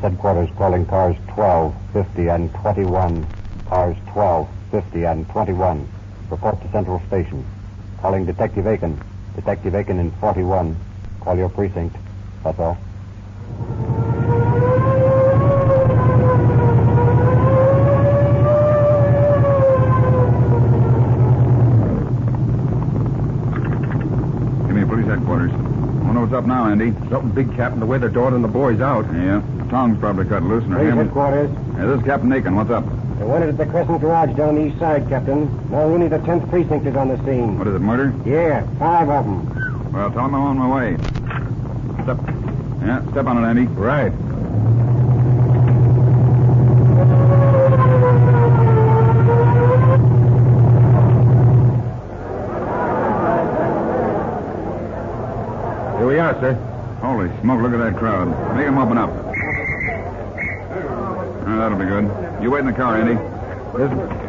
Police headquarters calling cars 12, 50, and 21. Cars 12, 50, and 21. Report to Central Station. Calling Detective Aiken. Detective Aiken in 41. Call your precinct. That's all. Give me police headquarters. I wonder what's up now, Andy. Something big, Captain. The way they're dawdling the boys out. Yeah. Tongue's probably cut loose in her Police hand. headquarters. Hey, this is Captain Aiken. What's up? They wanted at the Crescent Garage down the east side, Captain. Now only the 10th precinct is on the scene. What is it, murder? Yeah, 5 of them. Well, tell them I'm on my way. Step on it, Andy. Right. Here we are, sir. Holy smoke, look at that crowd. Make them open up. That'll be good. You wait in the car, Andy.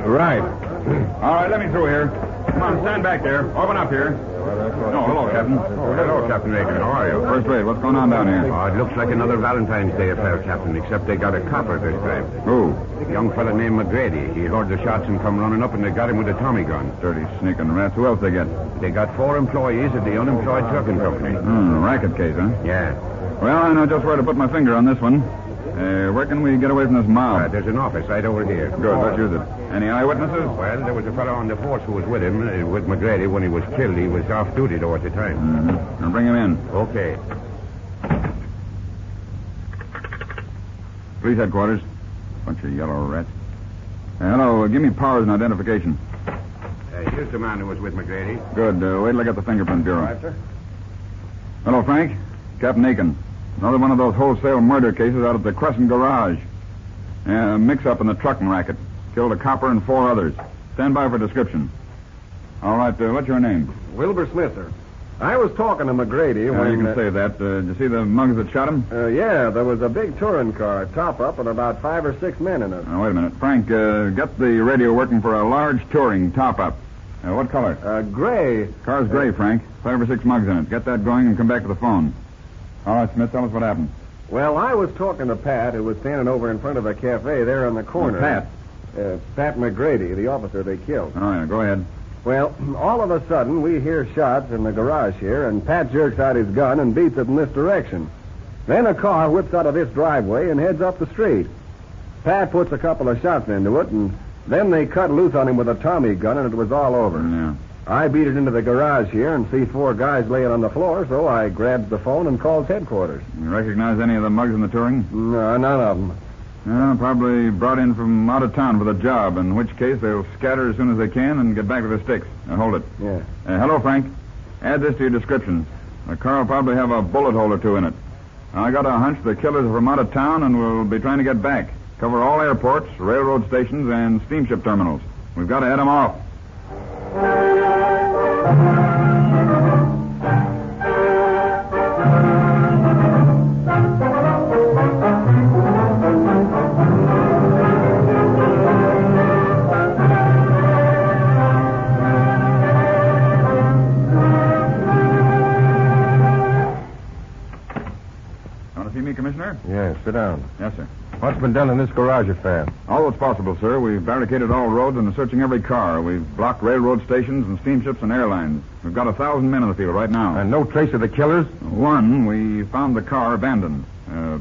Right. All right, let me through here. Come on, stand back there. Open up here. No, hello, Captain. Hello, Captain Aiken. How are you? First rate. What's going on down here? It looks like another Valentine's Day affair, Captain, except they got a copper this time. Who? A young fella named McGrady. He heard the shots and come running up, and they got him with a Tommy gun. Dirty sneaking rats. Who else they get? They got 4 employees at the unemployed trucking company. Racket case, huh? Yeah. Well, I know just where to put my finger on this one. Where can we get away from this mob? There's an office right over here. Good, let's use it. Any eyewitnesses? Well, there was a fellow on the force who was with him, with McGrady, when he was killed. He was off duty, though, at the time. Mm-hmm. Now bring him in. Okay. Police headquarters. Bunch of yellow rats. Hello, give me Powers and identification. Here's the man who was with McGrady. Good. Wait till I get the fingerprint bureau. All right, sir. Hello, Frank. Captain Aiken. Another one of those wholesale murder cases out at the Crescent Garage. A mix-up in the trucking racket. Killed a copper and 4 others. Stand by for description. All right, what's your name? Wilbur Smith, sir. I was talking to McGrady when... You can say that. Did you see the mugs that shot him? Yeah, there was a big touring car, top-up, and about 5 or 6 men in it. Now, wait a minute. Frank, get the radio working for a large touring top-up. What color? Gray. Car's gray, Frank. 5 or 6 mugs in it. Get that going and come back to the phone. All right, Smith, tell us what happened. Well, I was talking to Pat, who was standing over in front of a cafe there on the corner. Pat? Pat McGrady, the officer they killed. Oh, yeah, go ahead. Well, all of a sudden, we hear shots in the garage here, and Pat jerks out his gun and beats it in this direction. Then a car whips out of this driveway and heads up the street. Pat puts a couple of shots into it, and then they cut loose on him with a Tommy gun, and it was all over. Yeah. I beat it into the garage here and see 4 guys laying on the floor, so I grabbed the phone and called headquarters. You recognize any of the mugs in the touring? No, none of them. Yeah, probably brought in from out of town for the job, in which case they'll scatter as soon as they can and get back to their sticks. Now, hold it. Yeah. Hello, Frank. Add this to your descriptions. The car will probably have a bullet hole or 2 in it. I got a hunch the killers are from out of town and will be trying to get back. Cover all airports, railroad stations, and steamship terminals. We've got to head them off. Want to see me, Commissioner? Yeah, sit down. Yes, sir. What's been done in this garage affair? All that's possible, sir. We've barricaded all roads and are searching every car. We've blocked railroad stations and steamships and airlines. We've got 1,000 men in the field right now. And no trace of the killers? One, we found the car abandoned.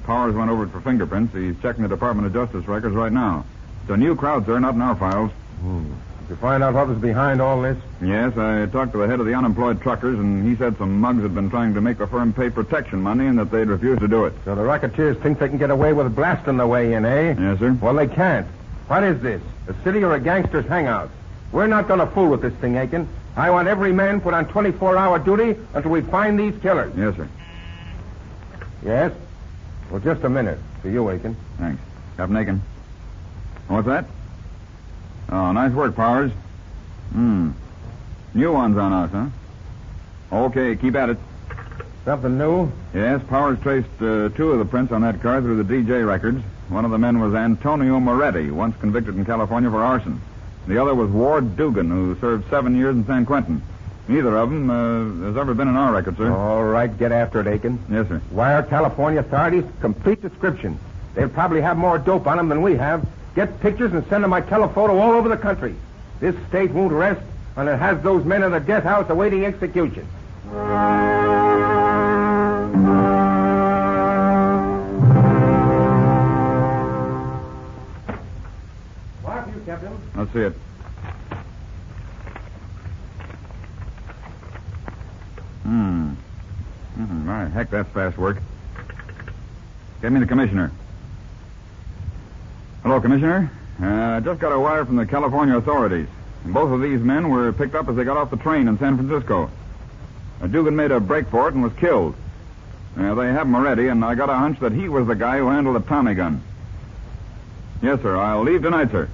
Powers went over it for fingerprints. He's checking the Department of Justice records right now. It's a new crowd, sir, not in our files. Did you find out what was behind all this? Yes, I talked to the head of the unemployed truckers, and he said some mugs had been trying to make the firm pay protection money and that they'd refuse to do it. So the racketeers think they can get away with blasting the way in, eh? Yes, sir. Well, they can't. What is this? A city or a gangster's hangout? We're not going to fool with this thing, Aiken. I want every man put on 24-hour duty until we find these killers. Yes, sir. Yes? Well, just a minute. To you, Aiken. Thanks. Captain Aiken. What's that? Oh, nice work, Powers. New ones on us, huh? Okay, keep at it. Something new? Yes, Powers traced 2 of the prints on that car through the DJ records. One of the men was Antonio Moretti, once convicted in California for arson. The other was Ward Dugan, who served 7 years in San Quentin. Neither of them has ever been in our record, sir. All right, get after it, Aiken. Yes, sir. Wire California authorities complete description. They'll probably have more dope on them than we have. Get pictures and send them my telephoto all over the country. This state won't rest until it has those men in the death house awaiting execution. What you, Captain? Let's see it. My heck, that's fast work. Get me the commissioner. Hello, Commissioner. Just got a wire from the California authorities. Both of these men were picked up as they got off the train in San Francisco. Dugan made a break for it and was killed. They have him already, and I got a hunch that he was the guy who handled the Tommy gun. Yes, sir. I'll leave tonight, sir.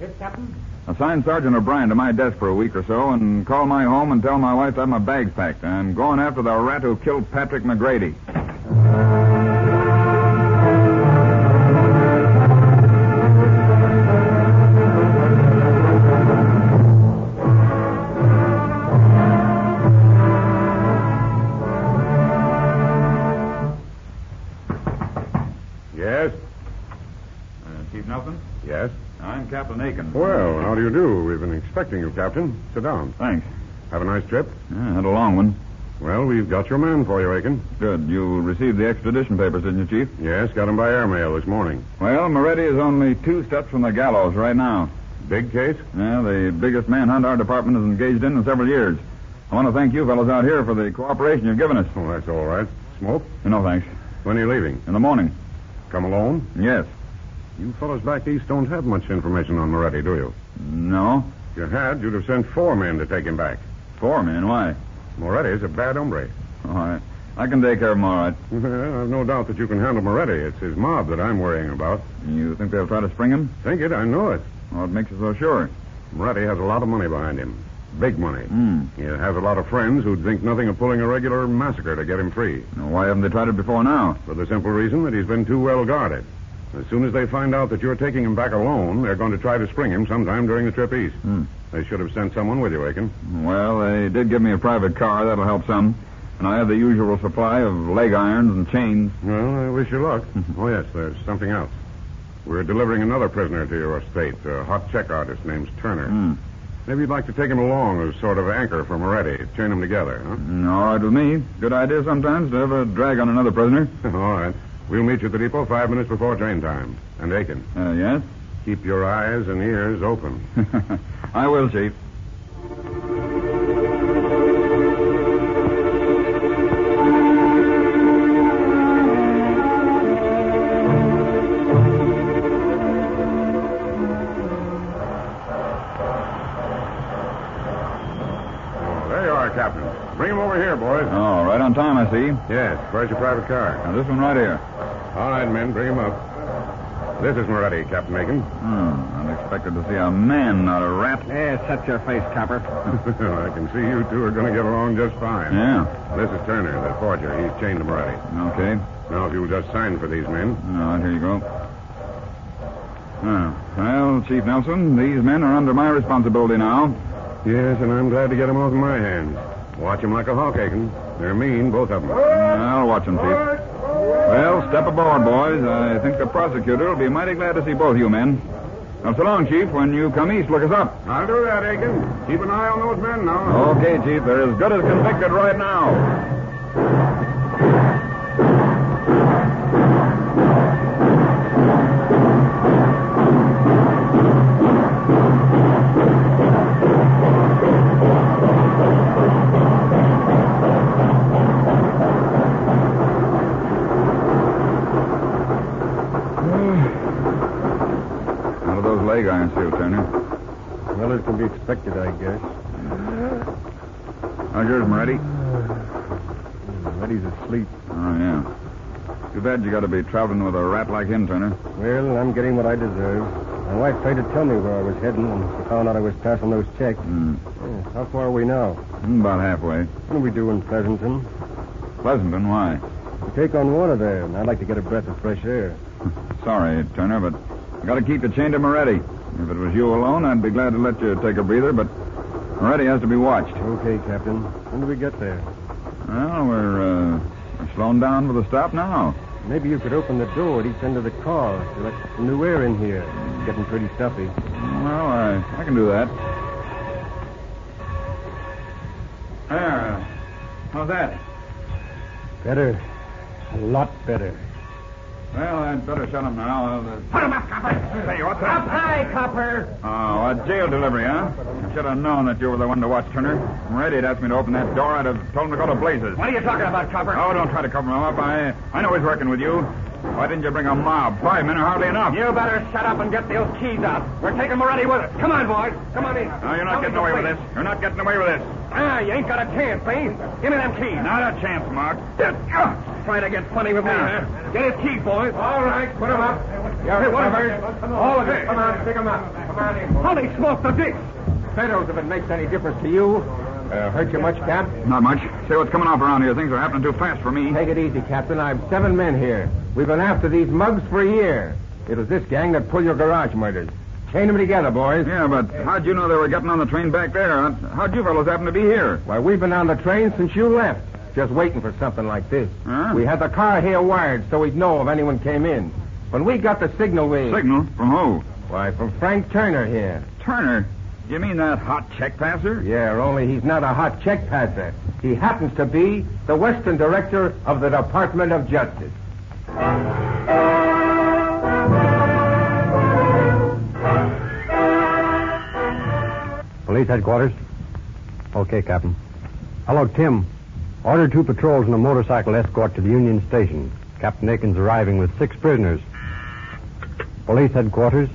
Yes, Captain? Assign Sergeant O'Brien to my desk for a week or so and call my home and tell my wife to have my bags packed. I'm going after the rat who killed Patrick McGrady. Yes? Chief Nelson? Yes? I'm Captain Aiken. Well, how do you do? We've been expecting you, Captain. Sit down. Thanks. Have a nice trip? Yeah, had a long one. Well, we've got your man for you, Aiken. Good. You received the extradition papers, didn't you, Chief? Yes, got him by airmail this morning. Well, Moretti is only 2 steps from the gallows right now. Big case? Yeah, the biggest manhunt our department has engaged in several years. I want to thank you fellows out here for the cooperation you've given us. Oh, that's all right. Smoke? No, thanks. When are you leaving? In the morning. Come alone? Yes. You fellows back east don't have much information on Moretti, do you? No. If you had, you'd have sent 4 men to take him back. 4 men? Why? Moretti's a bad hombre. All right. I can take care of him all right. Well, I've no doubt that you can handle Moretti. It's his mob that I'm worrying about. You think they'll try to spring him? Think it? I know it. What makes you so sure? Moretti has a lot of money behind him. Big money. Hmm. He has a lot of friends who'd think nothing of pulling a regular massacre to get him free. Now, why haven't they tried it before now? For the simple reason that he's been too well guarded. As soon as they find out that you're taking him back alone, they're going to try to spring him sometime during the trip east. They should have sent someone with you, Aiken. Well, they did give me a private car. That'll help some. And I have the usual supply of leg irons and chains. Well, I wish you luck. Oh, yes, there's something else. We're delivering another prisoner to your estate, a hot check artist named Turner. Maybe you'd like to take him along as sort of anchor for Moretti. Chain them together, huh? All right with me. Good idea sometimes to have a drag on another prisoner. All right. We'll meet you at the depot 5 minutes before train time. And Aiken, Yes? keep your eyes and ears open. I will, Chief. There you are, Captain. Bring him over here, boys. Oh, right on time, I see. Yes, where's your private car? Now, this one right here. All right, men, bring him up. This is Moretti, Captain Aiken. Unexpected to see a man, not a rat. Yeah, set your face, copper. I can see you two are going to get along just fine. Yeah. This is Turner, the forger. He's chained to Moretti. Okay. Now, if you'll just sign for these men. All right, here you go. Well, Chief Nelson, these men are under my responsibility now. Yes, and I'm glad to get them off my hands. Watch them like a hawk, Aiken. They're mean, both of them. I'll watch them, Chief. Well, step aboard, boys. I think the prosecutor will be mighty glad to see both you men. Now, so long, Chief. When you come east, look us up. I'll do that, Aiken. Keep an eye on those men now. Okay, Chief. They're as good as convicted right now. How do those leg irons feel, Turner? Well, it can be expected, I guess. How's yours, Moretti? Eddie's asleep. Oh, yeah. Too bad you got to be traveling with a rat like him, Turner. Well, I'm getting what I deserve. My wife tried to tell me where I was heading, and she found out I was passing those checks. Yeah, how far are we now? About halfway. What are we doing, Pleasanton? Pleasanton, why? We take on water there, and I'd like to get a breath of fresh air. Sorry, Turner, but I got to keep you chained to Moretti. If it was you alone, I'd be glad to let you take a breather, but Moretti has to be watched. Okay, Captain. When do we get there? Well, we're slowing down for the stop now. Maybe you could open the door at each end of the car to let some new air in here. It's getting pretty stuffy. Well, I can do that. There. How's that? Better. A lot better. Well, I'd better shut him now. Put him up, copper. Hey, what's that? Up high, copper. Oh, a jail delivery, huh? I should have known that you were the one to watch Turner. When Reddy'd asked me to open that door, I'd have told him to go to blazes. What are you talking about, copper? Oh, don't try to cover him up. I know he's working with you. Why didn't you bring a mob? 5 men are hardly enough. You better shut up and get those keys out. We're taking Moretti with us. Come on, boys. Come on in. No, you're not getting away with this. You're not getting away with this. Ah, you ain't got a chance, eh? Give me them keys. Not a chance, Mark. Trying to get funny with me, huh? Get his keys, boys. All right, put him up. You're covered. All of it. Come on, pick him up. Come on in. Holy smoke, the dick. Fellows, if it makes any difference to you. Hurt you much, Cap? Not much. See what's coming off around here. Things are happening too fast for me. Take it easy, Captain. I've 7 men here. We've been after these mugs for a year. It was this gang that pulled your garage murders. Chain them together, boys. Yeah, but how'd you know they were getting on the train back there? How'd you fellows happen to be here? Why, we've been on the train since you left. Just waiting for something like this. Huh? We had the car here wired so we'd know if anyone came in. When we got the signal, Signal? From who? Why, from Frank Turner here. Turner? You mean that hot check passer? Yeah, only he's not a hot check passer. He happens to be the Western Director of the Department of Justice. Police headquarters. Okay, Captain. Hello, Tim. Order 2 patrols and a motorcycle escort to the Union Station. Captain Aiken's arriving with 6 prisoners. Police headquarters.